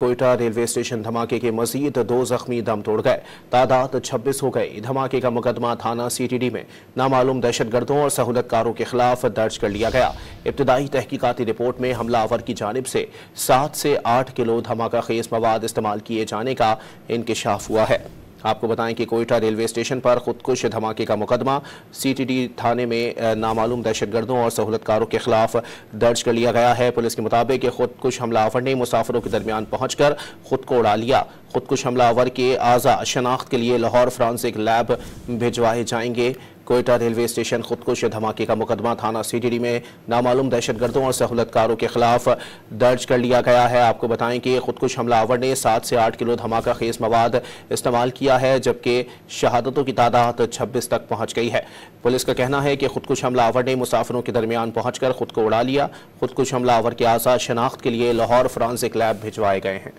Quetta railway station धमाके के मजीद 2 जख्मी दम तोड़ गए। तादाद 26 हो गई। धमाके का मुकदमा थाना सीटीडी में नामालूम दहशतगर्दों और सहूलतकारों के खिलाफ दर्ज कर लिया गया। इब्तदाई तहकीकाती रिपोर्ट में हमलावर की जानिब से 7 से 8 किलो धमाका खेज मवाद इस्तेमाल किए जाने का इंकशाफ हुआ है। आपको बताएं कि कोयटा रेलवे स्टेशन पर खुदकुश धमाके का मुकदमा सीटीडी थाने में नामालूम दहशतगर्दों और सहूलतकारों के खिलाफ दर्ज कर लिया गया है। पुलिस के मुताबिक कि खुदकुश हमलावर ने मुसाफिरों के दरमियान पहुंचकर खुद को उड़ा लिया। खुदकुश हमलावर के आज़ा शनाख्त के लिए लाहौर फॉरेंसिक लैब भिजवाए जाएंगे। कोयटा रेलवे स्टेशन खुदकुश धमाके का मुकदमा थाना सीटीडी में नामालूम दहशतगर्दों और सहूलतकारों के खिलाफ दर्ज कर लिया गया है। आपको बताएं कि खुदकुश हमलावर ने 7 से 8 किलो धमाका खेज मवाद इस्तेमाल किया है, जबकि शहादतों की तादाद 26 तक पहुंच गई है। पुलिस का कहना है कि खुदकुश हमलावर ने मुसाफिरों के दरमियान पहुंचकर खुद को उड़ा लिया। खुदकुश हमलावर के आज़ा शनाख्त के लिए लाहौर फॉरेंसिक लैब भिजवाए गए हैं।